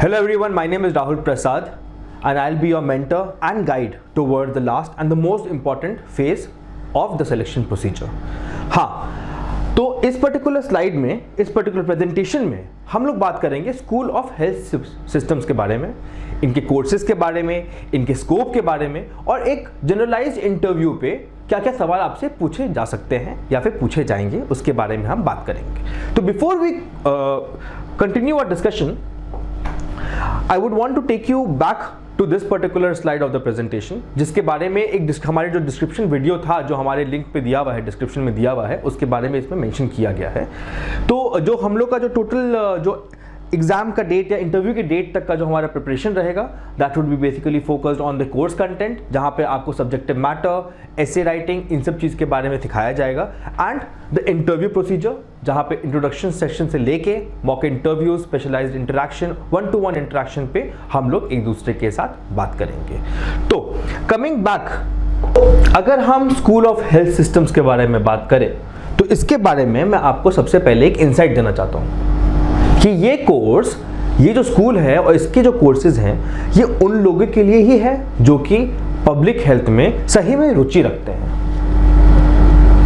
Hello everyone, my name is Rahul Prasad and I'll be your mentor and guide toward the last and the most important phase of the selection procedure. हाँ, तो इस particular slide में, इस particular presentation में हम लोग बात करेंगे स्कूल ऑफ हेल्थ सिस्टम्स के बारे में, इनके कोर्सेज के बारे में, इनके स्कोप के बारे में और एक जनरलाइज्ड इंटरव्यू पे क्या क्या सवाल आपसे पूछे जा सकते हैं या फिर पूछे जाएंगे उसके बारे में हम बात करेंगे। तो before we continue our discussion, I would want to take you back to this particular slide of the presentation, जिसके बारे में एक हमारे जो डिस्क्रिप्शन वीडियो था जो हमारे लिंक पे दिया हुआ है, डिस्क्रिप्शन में दिया हुआ है, उसके बारे में इसमें मेंशन किया गया है। तो जो हम लोग का जो टोटल जो एग्जाम का डेट या इंटरव्यू के डेट तक का जो हमारा प्रिपरेशन रहेगा, that would be basically focused on the course content, जहाँ पे आपको सब्जेक्टिव मैटर, एसे राइटिंग, इन सब चीज़ के बारे में सिखाया जाएगा, एंड द इंटरव्यू प्रोसीजर, जहाँ पे इंट्रोडक्शन सेक्शन से लेके mock interview, specialised interaction, 1-to-1 interaction पे हम लोग एक दूसरे के साथ बात करेंगे। तो कमिंग बैक, अगर हम स्कूल ऑफ हेल्थ सिस्टम्स के बारे में बात करें तो इसके बारे में मैं आपको सबसे पहले एक इंसाइट देना चाहता हूँ कि ये कोर्स, ये जो स्कूल है और इसके जो कोर्सेज हैं, ये उन लोगों के लिए ही है जो कि पब्लिक हेल्थ में सही में रुचि रखते हैं।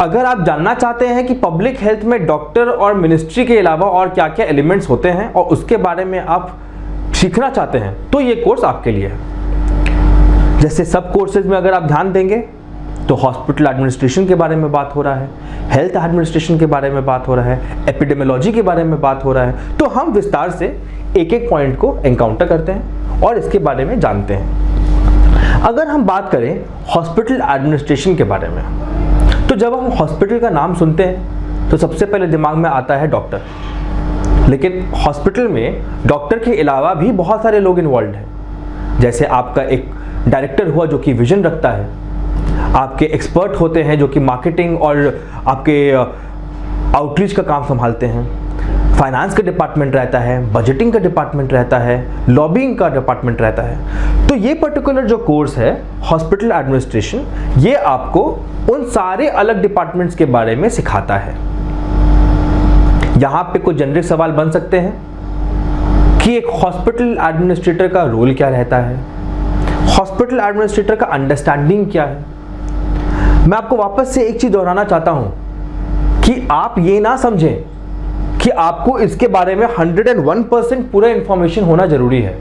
अगर आप जानना चाहते हैं कि पब्लिक हेल्थ में डॉक्टर और मिनिस्ट्री के अलावा और क्या क्या एलिमेंट्स होते हैं और उसके बारे में आप सीखना चाहते हैं, तो ये कोर्स आपके लिए है। जैसे सब कोर्सेज में अगर आप ध्यान देंगे तो हॉस्पिटल एडमिनिस्ट्रेशन के बारे में बात हो रहा है, हेल्थ एडमिनिस्ट्रेशन के बारे में बात हो रहा है, एपिडेमियोलॉजी के बारे में बात हो रहा है। तो हम विस्तार से एक एक पॉइंट को एनकाउंटर करते हैं और इसके बारे में जानते हैं। अगर हम बात करें हॉस्पिटल एडमिनिस्ट्रेशन के बारे में, तो जब हम हॉस्पिटल का नाम सुनते हैं तो सबसे पहले दिमाग में आता है डॉक्टर। लेकिन हॉस्पिटल में डॉक्टर के अलावा भी बहुत सारे लोग इन्वॉल्व हैं। जैसे आपका एक डायरेक्टर हुआ जो कि विजन रखता है, आपके एक्सपर्ट होते हैं जो कि मार्केटिंग और आपके आउटरीच का काम संभालते हैं, फाइनेंस का डिपार्टमेंट रहता है, बजटिंग का डिपार्टमेंट रहता है, लॉबिंग का डिपार्टमेंट रहता है। तो ये पर्टिकुलर जो कोर्स है हॉस्पिटल एडमिनिस्ट्रेशन, ये आपको उन सारे अलग डिपार्टमेंट्स के बारे में सिखाता है। यहाँ पे कुछ जेनरिक सवाल बन सकते हैं कि एक हॉस्पिटल एडमिनिस्ट्रेटर का रोल क्या रहता है, हॉस्पिटल एडमिनिस्ट्रेटर का अंडरस्टैंडिंग क्या है। मैं आपको वापस से एक चीज दोहराना चाहता हूं कि आप ये ना समझें कि आपको इसके बारे में 101% पूरा इंफॉर्मेशन होना जरूरी है।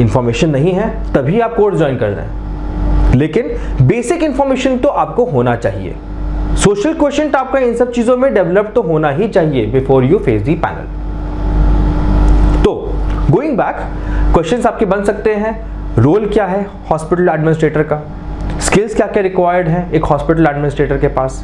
इंफॉर्मेशन नहीं है तभी आप कोर्स ज्वाइन कर रहे हैं, लेकिन बेसिक इंफॉर्मेशन तो आपको होना चाहिए। सोशल क्वेश्चन आपका इन सब चीजों में डेवलप तो होना ही चाहिए before you face the panel. तो गोइंग बैक, क्वेश्चंस आपके बन सकते हैं, रोल क्या है हॉस्पिटल एडमिनिस्ट्रेटर का, स्किल्स क्या क्या रिक्वायर्ड है एक हॉस्पिटल एडमिनिस्ट्रेटर के पास,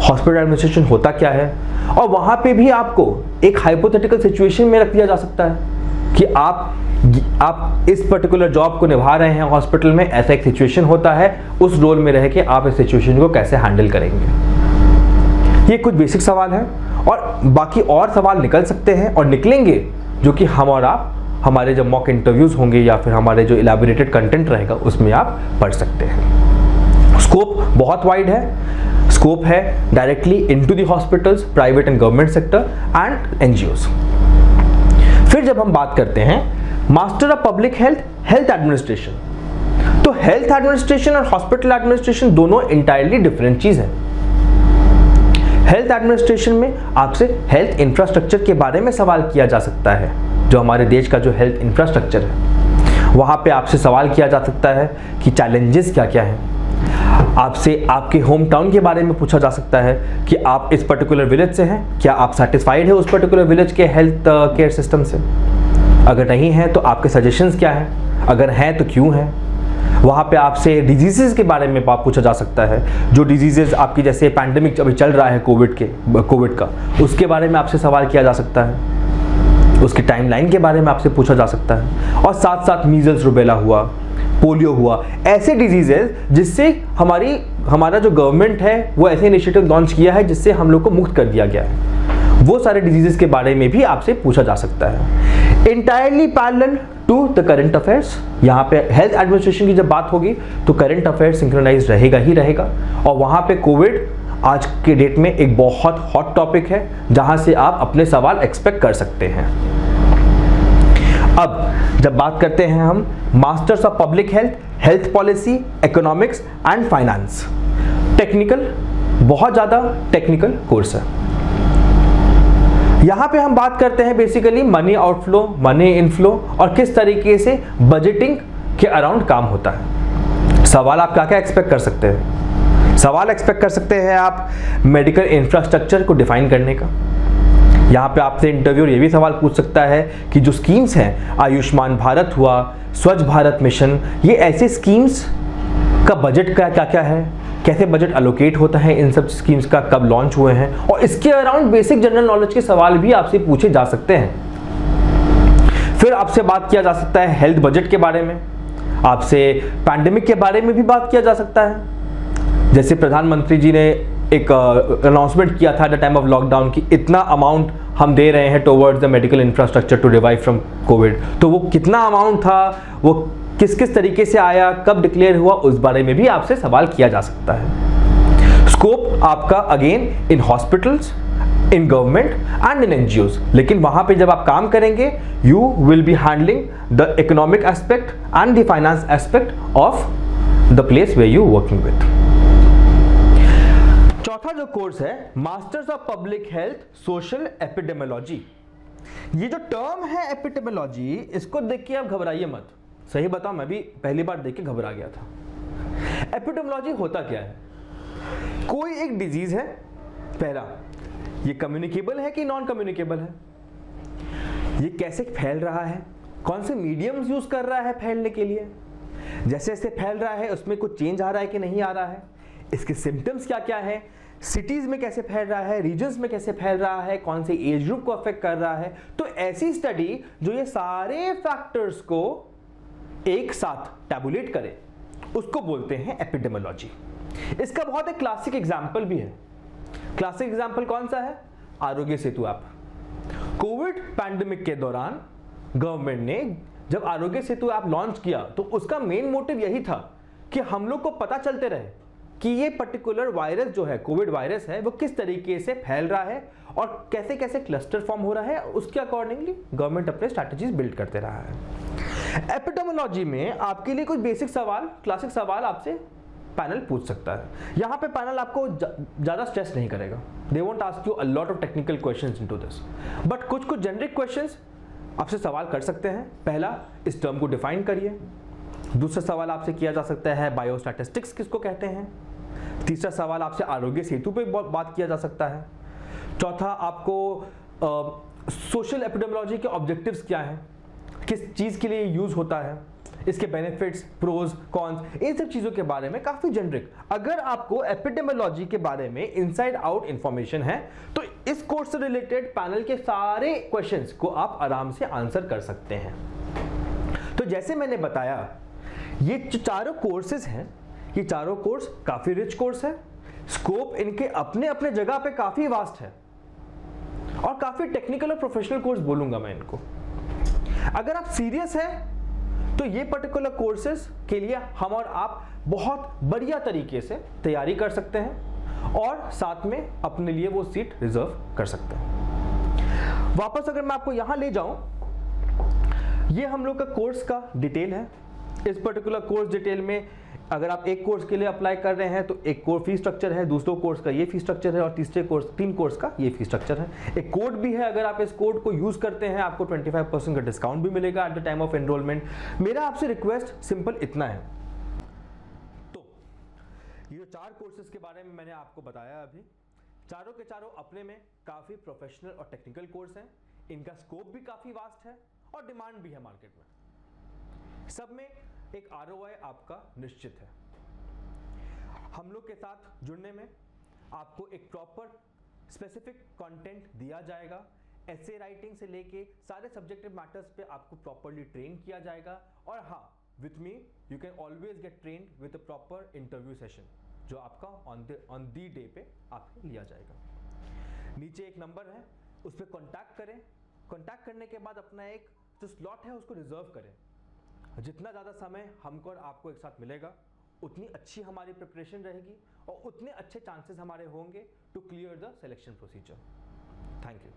हॉस्पिटल एडमिनिस्ट्रेशन होता क्या है, और वहां पे भी आपको एक हाइपोथेटिकल सिचुएशन में रख दिया जा सकता है कि आप इस पर्टिकुलर जॉब को निभा रहे हैं हॉस्पिटल में, ऐसा एक सिचुएशन होता है, उस रोल में रह के आप इस सिचुएशन को कैसे हैंडल करेंगे। ये कुछ बेसिक सवाल है और बाकी और सवाल निकल सकते हैं और निकलेंगे जो कि हम और आप हमारे जब मॉक इंटरव्यूज होंगे या फिर हमारे जो इलैबोरेटेड कंटेंट रहेगा उसमें आप पढ़ सकते हैं। स्कोप बहुत वाइड है, स्कोप है directly into the hospitals, private and government sector and NGOs. फिर जब हम बात करते हैं master of public health, health administration, तो हेल्थ एडमिनिस्ट्रेशन और हॉस्पिटल एडमिनिस्ट्रेशन दोनों इंटायरली डिफरेंट चीज है। हेल्थ एडमिनिस्ट्रेशन में आपसे हेल्थ इंफ्रास्ट्रक्चर के बारे में सवाल किया जा सकता है, जो हमारे देश का जो हेल्थ इंफ्रास्ट्रक्चर है वहाँ पे आपसे सवाल किया जा सकता है कि चैलेंजेस क्या क्या हैं। आपसे आपके होम टाउन के बारे में पूछा जा सकता है कि आप इस पर्टिकुलर विलेज से हैं, क्या आप सेटिस्फाइड है उस पर्टिकुलर विलेज के हेल्थ केयर सिस्टम से, अगर नहीं है तो आपके सजेशंस क्या हैं, अगर हैं तो क्यों हैं। वहाँ पे आपसे डिजीजेस के बारे में पूछा जा सकता है, जो डिजीजेस आपकी जैसे पैंडेमिक अभी चल रहा है कोविड का, उसके बारे में आपसे सवाल किया जा सकता है, उसकी टाइमलाइन के बारे में आपसे पूछा जा सकता है, और साथ साथ मीजल्स, रुबेला हुआ, पोलियो हुआ, ऐसे डिजीजेस जिससे हमारा जो गवर्नमेंट है वो ऐसे इनिशिएटिव लॉन्च किया है जिससे हम लोग को मुक्त कर दिया गया है, वो सारे डिजीजेस के बारे में भी आपसे पूछा जा सकता है। Entirely parallel to the current affairs, यहाँ पे हेल्थ एडमिनिस्ट्रेशन की जब बात होगी तो करंट अफेयर्स सिंक्रोनाइज रहेगा ही रहेगा, और वहाँ पे कोविड आज के डेट में एक बहुत हॉट टॉपिक है जहां से आप अपने सवाल एक्सपेक्ट कर सकते हैं। अब जब बात करते हैं हम masters of public health, health policy, economics and finance, technical, बहुत ज़्यादा टेक्निकल कोर्स है। यहाँ पे हम बात करते हैं basically money outflow, money inflow और किस तरीके से बजटिंग के अराउंड काम होता है। सवाल आप क्या क्या एक्सपेक्ट कर सकते हैं? सवाल एक्सपेक्ट कर सकते हैं आप मेडिकल इंफ्रास्ट्रक्चर को डिफाइन करने का। यहाँ पे आपसे इंटरव्यूअर ये भी सवाल पूछ सकता है कि जो स्कीम्स हैं, आयुष्मान भारत हुआ, स्वच्छ भारत मिशन, ये ऐसे स्कीम्स का बजट का क्या क्या है, कैसे बजट अलोकेट होता है इन सब स्कीम्स का, कब लॉन्च हुए हैं, और इसके अराउंड बेसिक जनरल नॉलेज के सवाल भी आपसे पूछे जा सकते हैं। फिर आपसे बात किया जा सकता है हेल्थ बजट के बारे में, आपसे पैंडेमिक के बारे में भी बात किया जा सकता है। जैसे प्रधानमंत्री जी ने एक अनाउंसमेंट किया था at the time of lockdown कि इतना अमाउंट हम दे रहे हैं towards the medical infrastructure to revive from covid, तो वो कितना अमाउंट था, वो किस किस तरीके से आया, कब डिक्लेयर हुआ, उस बारे में भी आपसे सवाल किया जा सकता है। स्कोप आपका again in hospitals, in government and in NGOs, लेकिन वहां पे जब आप काम करेंगे you will be handling the economic aspect and the finance aspect of the place where you working with. चौथा जो कोर्स है masters of public health social epidemiology. ये जो टर्म है एपिडेमियोलॉजी, इसको देख के आप घबराइए मत। सही बताऊं, मैं भी पहली बार देख के घबरा गया था। एपिडेमियोलॉजी होता क्या है? कोई एक डिजीज है, पहला ये कम्युनिकेबल है कि नॉन कम्युनिकेबल है, ये कैसे फैल रहा है, कौन से मीडियम्स यूज कर रहा है फैलने के लिए, जैसे जैसे फैल रहा है उसमें कुछ चेंज आ रहा है कि नहीं आ रहा है, इसके सिम्टम्स क्या क्या है, सिटीज में कैसे फैल रहा है, रीजन्स में कैसे फैल रहा है, कौन से एज ग्रुप को अफेक्ट कर रहा है। तो ऐसी स्टडी जो ये सारे फैक्टर्स को एक साथ टैबुलेट करे उसको बोलते हैं एपिडेमियोलॉजी। इसका बहुत एक क्लासिक एग्जांपल भी है। क्लासिक एग्जांपल कौन सा है? Aarogya Setu app. Covid pandemic के दौरान गवर्नमेंट ने जब आरोग्य सेतु ऐप लॉन्च किया तो उसका मेन मोटिव यही था कि हम लोग को पता चलते रहे कि ये पर्टिकुलर वायरस जो है, कोविड वायरस है, वो किस तरीके से फैल रहा है और कैसे कैसे क्लस्टर फॉर्म हो रहा है, उसके अकॉर्डिंगली गवर्नमेंट अपने स्ट्रैटेजीज बिल्ड करते रहा है। एपिडेमियोलॉजी में आपके लिए कुछ बेसिक सवाल, क्लासिक सवाल आपसे पैनल पूछ सकता है। यहां पे पैनल आपको ज्यादा स्ट्रेस नहीं करेगा, they won't ask you a lot of technical questions into this, but कुछ कुछ जेनरिक क्वेश्चंस आपसे सवाल कर सकते हैं। पहला, इस टर्म को डिफाइन करिए। दूसरा सवाल आपसे किया जा सकता है बायोस्टैटिस्टिक्स किसको कहते हैं। तीसरा सवाल आपसे आरोग्य सेतु पे बात किया जा सकता है। चौथा, आपको सोशल एपिडेमियोलॉजी के ऑब्जेक्टिव्स क्या हैं, किस चीज के लिए यूज होता है, इसके बेनिफिट्स, प्रोज, कॉन्स, इन सब चीजों के बारे में काफी जेनरिक। अगर आपको एपिडेमियोलॉजी के बारे में इनसाइड आउट इंफॉर्मेशन है तो इस कोर्स से रिलेटेड पैनल के सारे क्वेश्चंस को आप आराम से आंसर कर सकते हैं। तो जैसे मैंने बताया, ये जो चारों कोर्सेज हैं, ये चारों कोर्स काफी रिच कोर्स है। स्कोप इनके अपने अपने जगह पे काफी वास्ट है और काफी टेक्निकल और प्रोफेशनल कोर्स बोलूंगा मैं इनको। अगर आप सीरियस हैं तो ये पर्टिकुलर कोर्सेज के लिए हम और आप बहुत बढ़िया तरीके से तैयारी कर सकते हैं और साथ में अपने लिए वो सीट रिजर्व कर सकते हैं। वापस अगर मैं आपको यहां ले जाऊं, ये हम लोग का कोर्स का डिटेल है। इस पर्टिकुलर कोर्स डिटेल में अगर आप एक कोर्स के लिए अप्लाई कर रहे हैं तो एक कोर्स फी स्ट्रक्चर है, दूसरे कोर्स का ये फी स्ट्रक्चर है और तीन कोर्स का ये फी स्ट्रक्चर है। एक कोड भी है, अगर आप इस कोड को यूज करते हैं आपको 25% का डिस्काउंट भी मिलेगा eight the time of enrolment. मेरा आपसे रिक्वेस्ट सिंपल इतना है। तो ये जो चार कोर्सेज के बारे में मैंने आपको बताया अभी, चारों के चारों अपने में काफी प्रोफेशनल और टेक्निकल कोर्स हैं। इनका स्कोप भी काफी वास्ट है और डिमांड भी है मार्केट में। सब में एक ROI आपका निश्चित है। हम लोग के साथ जुड़ने में आपको एक प्रॉपर स्पेसिफिक कंटेंट दिया जाएगा। एसे राइटिंग से लेके सारे सब्जेक्टिव मैटर्स पे आपको प्रॉपरली ट्रेन किया जाएगा। और हाँ, with me you can always get trained with a proper interview session जो आपका ऑन दी डे पे आपको लिया जाएगा। नीचे एक नंबर है, उस पर कॉन्टैक्ट करें। कॉन्टैक्ट करने के बाद अपना एक जो स्लॉट है उसको रिजर्व करें। जितना ज़्यादा समय हमको और आपको एक साथ मिलेगा उतनी अच्छी हमारी प्रिपरेशन रहेगी और उतने अच्छे चांसेस हमारे होंगे to clear the selection procedure. Thank you.